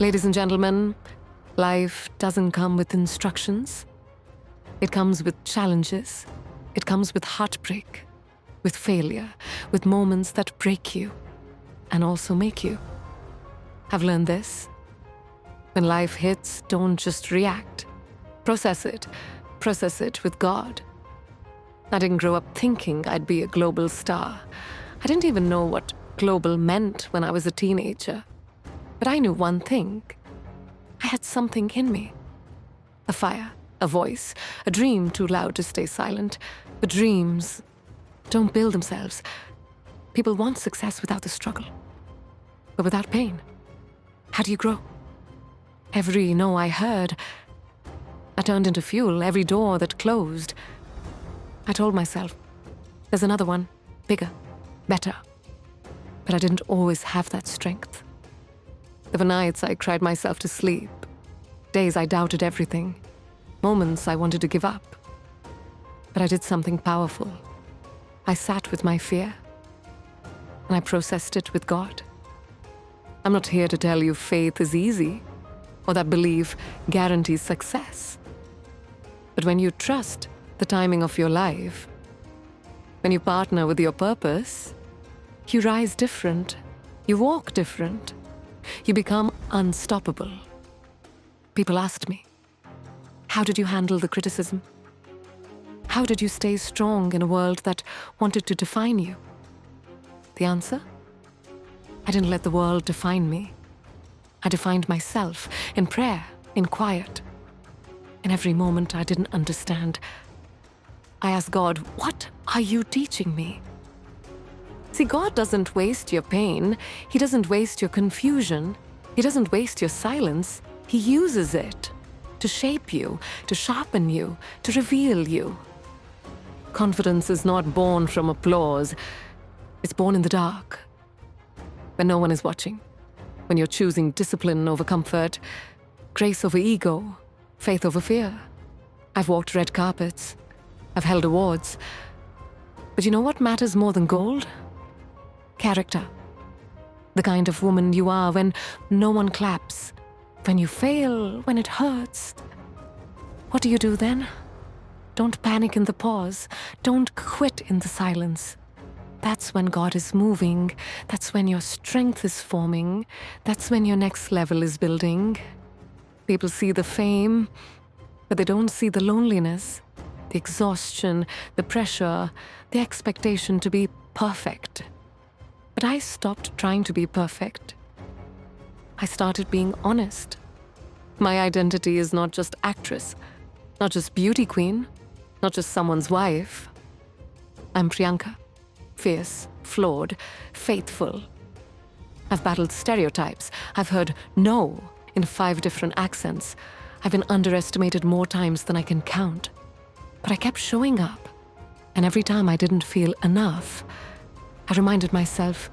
Ladies and gentlemen, life doesn't come with instructions. It comes with challenges. It comes with heartbreak, with failure, with moments that break you and also make you. I've learned this. When life hits, don't just react. Process it. Process it with God. I didn't grow up thinking I'd be a global star. I didn't even know what global meant when I was a teenager. But I knew one thing. I had something in me. A fire, a voice, a dream too loud to stay silent. But dreams don't build themselves. People want success without the struggle. But without pain. How do you grow? Every no I heard, I turned into fuel. Every door that closed, I told myself, there's another one, bigger, better. But I didn't always have that strength. There were nights I cried myself to sleep, days I doubted everything, moments I wanted to give up. But I did something powerful. I sat with my fear, and I processed it with God. I'm not here to tell you faith is easy, or that belief guarantees success. But when you trust the timing of your life, when you partner with your purpose, you rise different, you walk different, you become unstoppable. People asked me, how did you handle the criticism? How did you stay strong in a world that wanted to define you? The answer? I didn't let the world define me. I defined myself in prayer, in quiet. In every moment I didn't understand, I asked God, what are you teaching me? See, God doesn't waste your pain. He doesn't waste your confusion. He doesn't waste your silence. He uses it to shape you, to sharpen you, to reveal you. Confidence is not born from applause. It's born in the dark, when no one is watching, when you're choosing discipline over comfort, grace over ego, faith over fear. I've walked red carpets. I've held awards. But you know what matters more than gold? Character. The kind of woman you are when no one claps, when you fail, when it hurts. What do you do then? Don't panic in the pause. Don't quit in the silence. That's when God is moving. That's when your strength is forming. That's when your next level is building. People see the fame, but they don't see the loneliness, the exhaustion, the pressure, the expectation to be perfect. But I stopped trying to be perfect. I started being honest. My identity is not just actress, not just beauty queen, not just someone's wife. I'm Priyanka. Fierce, flawed, faithful. I've battled stereotypes. I've heard no in 5 different accents. I've been underestimated more times than I can count. But I kept showing up. And every time I didn't feel enough, I reminded myself,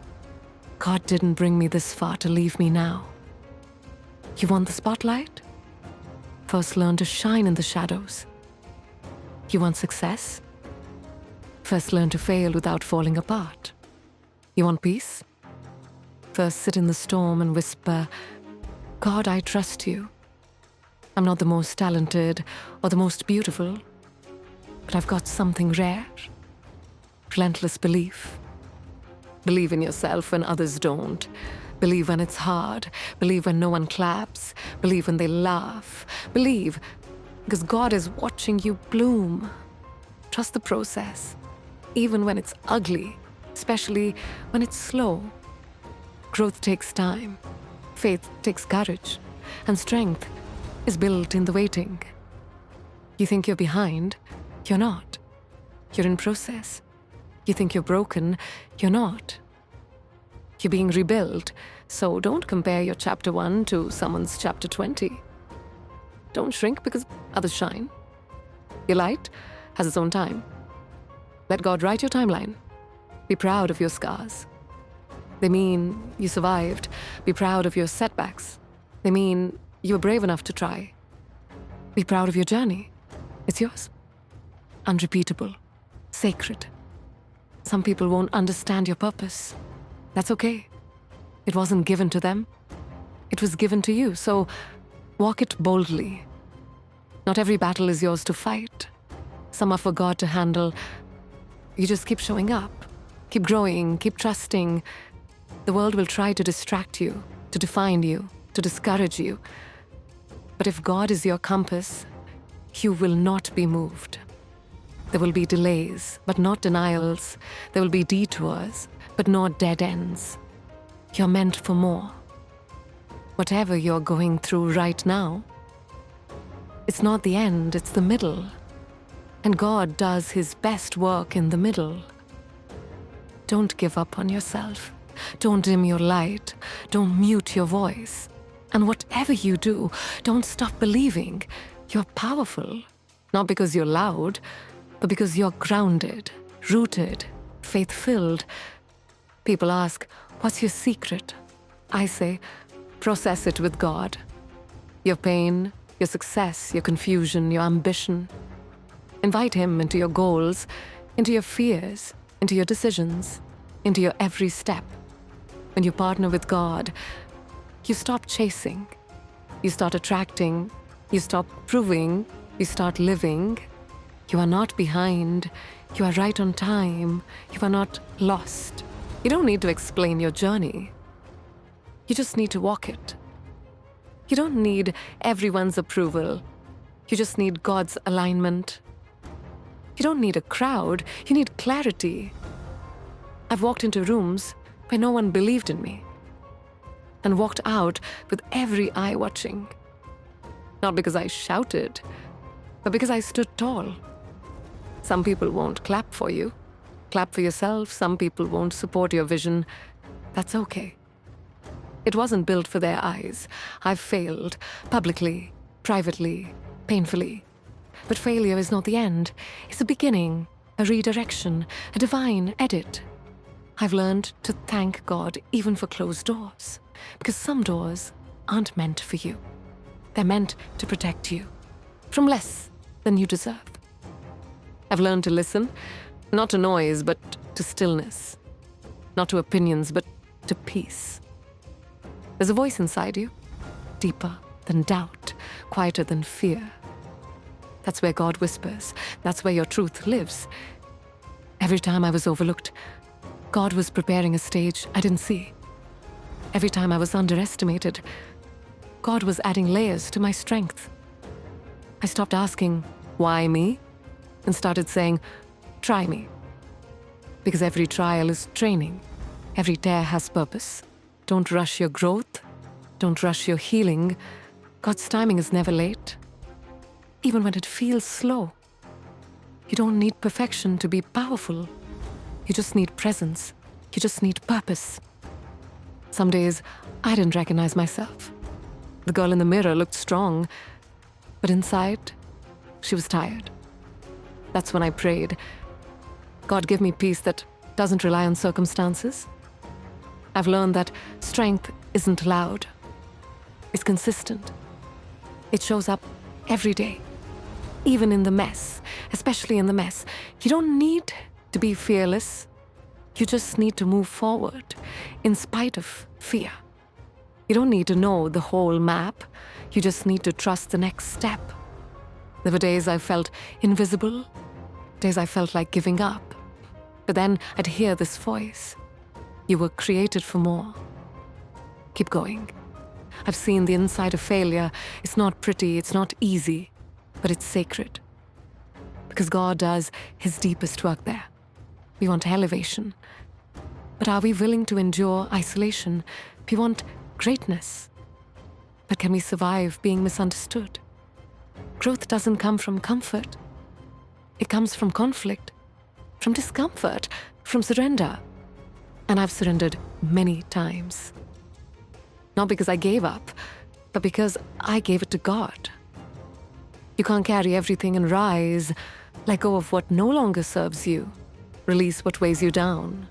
God didn't bring me this far to leave me now. You want the spotlight? First learn to shine in the shadows. You want success? First learn to fail without falling apart. You want peace? First sit in the storm and whisper, God, I trust you. I'm not the most talented or the most beautiful, but I've got something rare. Relentless belief. Believe in yourself when others don't. Believe when it's hard. Believe when no one claps. Believe when they laugh. Believe because God is watching you bloom. Trust the process, even when it's ugly, especially when it's slow. Growth takes time. Faith takes courage. And strength is built in the waiting. You think you're behind? You're not. You're in process. You think you're broken? You're not. You're being rebuilt, so don't compare your chapter 1 to someone's chapter 20. Don't shrink because others shine. Your light has its own time. Let God write your timeline. Be proud of your scars. They mean you survived. Be proud of your setbacks. They mean you were brave enough to try. Be proud of your journey. It's yours. Unrepeatable. Sacred. Some people won't understand your purpose. That's okay. It wasn't given to them. It was given to you, so walk it boldly. Not every battle is yours to fight. Some are for God to handle. You just keep showing up, keep growing, keep trusting. The world will try to distract you, to define you, to discourage you. But if God is your compass, you will not be moved. There will be delays, but not denials. There will be detours, but not dead ends. You're meant for more. Whatever you're going through right now, it's not the end, it's the middle. And God does His best work in the middle. Don't give up on yourself. Don't dim your light. Don't mute your voice. And whatever you do, don't stop believing. You're powerful, not because you're loud, but because you're grounded, rooted, faith-filled. People ask, what's your secret? I say, process it with God. Your pain, your success, your confusion, your ambition. Invite Him into your goals, into your fears, into your decisions, into your every step. When you partner with God, you stop chasing, you start attracting, you stop proving, you start living. You are not behind, you are right on time, you are not lost. You don't need to explain your journey. You just need to walk it. You don't need everyone's approval. You just need God's alignment. You don't need a crowd, you need clarity. I've walked into rooms where no one believed in me and walked out with every eye watching. Not because I shouted, but because I stood tall. Some people won't clap for you. Clap for yourself. Some people won't support your vision. That's okay. It wasn't built for their eyes. I've failed, publicly, privately, painfully. But failure is not the end. It's a beginning, a redirection, a divine edit. I've learned to thank God even for closed doors, because some doors aren't meant for you. They're meant to protect you from less than you deserve. I've learned to listen, not to noise, but to stillness. Not to opinions, but to peace. There's a voice inside you, deeper than doubt, quieter than fear. That's where God whispers. That's where your truth lives. Every time I was overlooked, God was preparing a stage I didn't see. Every time I was underestimated, God was adding layers to my strength. I stopped asking, why me? And started saying, try me. Because every trial is training. Every tear has purpose. Don't rush your growth. Don't rush your healing. God's timing is never late. Even when it feels slow. You don't need perfection to be powerful. You just need presence. You just need purpose. Some days, I didn't recognize myself. The girl in the mirror looked strong, but inside, she was tired. That's when I prayed, God, give me peace that doesn't rely on circumstances. I've learned that strength isn't loud. It's consistent. It shows up every day, even in the mess, especially in the mess. You don't need to be fearless. You just need to move forward in spite of fear. You don't need to know the whole map. You just need to trust the next step. There were days I felt invisible, days I felt like giving up. But then I'd hear this voice. You were created for more. Keep going. I've seen the inside of failure. It's not pretty, it's not easy, but it's sacred. Because God does His deepest work there. We want elevation. But are we willing to endure isolation? We want greatness. But can we survive being misunderstood? Growth doesn't come from comfort. It comes from conflict, from discomfort, from surrender. And I've surrendered many times. Not because I gave up, but because I gave it to God. You can't carry everything and rise. Let go of what no longer serves you. Release what weighs you down.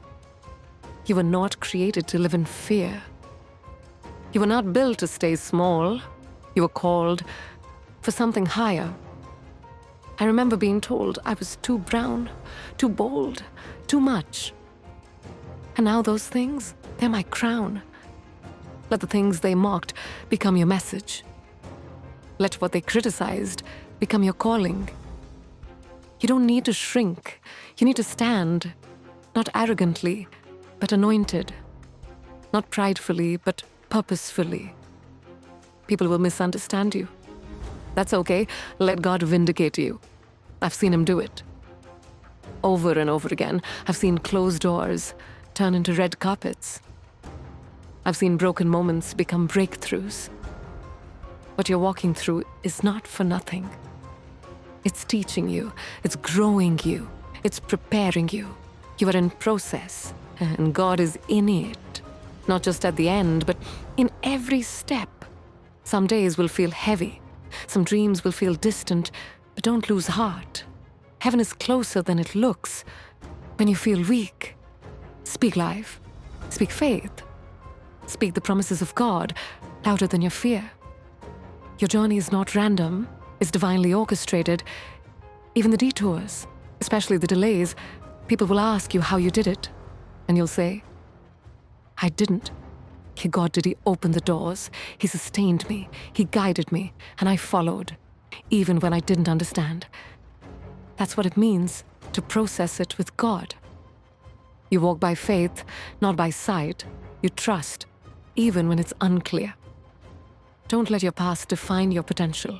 You were not created to live in fear. You were not built to stay small. You were called for something higher. I remember being told I was too brown, too bold, too much. And now those things, they're my crown. Let the things they mocked become your message. Let what they criticized become your calling. You don't need to shrink. You need to stand, not arrogantly, but anointed. Not pridefully, but purposefully. People will misunderstand you. That's okay. Let God vindicate you. I've seen him do it. Over and over again, I've seen closed doors turn into red carpets. I've seen broken moments become breakthroughs. What you're walking through is not for nothing. It's teaching you. It's growing you. It's preparing you. You are in process, and God is in it. Not just at the end, but in every step. Some days will feel heavy. Some dreams will feel distant, but don't lose heart. Heaven is closer than it looks. When you feel weak, speak life. Speak faith. Speak the promises of God louder than your fear. Your journey is not random. It's divinely orchestrated. Even the detours, especially the delays, people will ask you how you did it. And you'll say, I didn't. God did. He opened the doors. He sustained me. He guided me. And I followed, even when I didn't understand. That's what it means to process it with God. You walk by faith, not by sight. You trust, even when it's unclear. Don't let your past define your potential.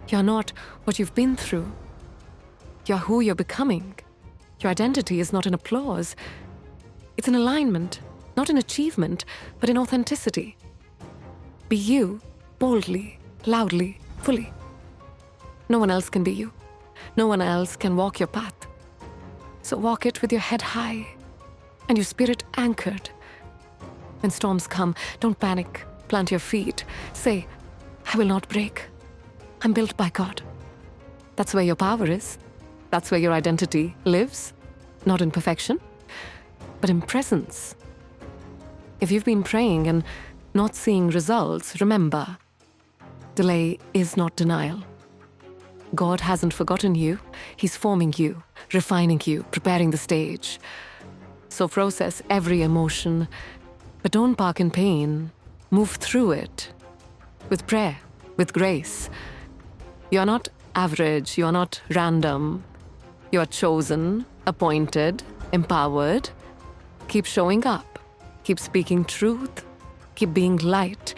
You're not what you've been through. You're who you're becoming. Your identity is not in applause. It's in alignment, not in achievement, but in authenticity. Be you, boldly, loudly, fully. No one else can be you. No one else can walk your path. So walk it with your head high and your spirit anchored. When storms come, don't panic. Plant your feet. Say, I will not break. I'm built by God. That's where your power is. That's where your identity lives. Not in perfection, but in presence. If you've been praying and not seeing results, remember, delay is not denial. God hasn't forgotten you. He's forming you, refining you, preparing the stage. So process every emotion, but don't park in pain. Move through it with prayer, with grace. You are not average. You are not random. You are chosen, appointed, empowered. Keep showing up. Keep speaking truth. Keep being light.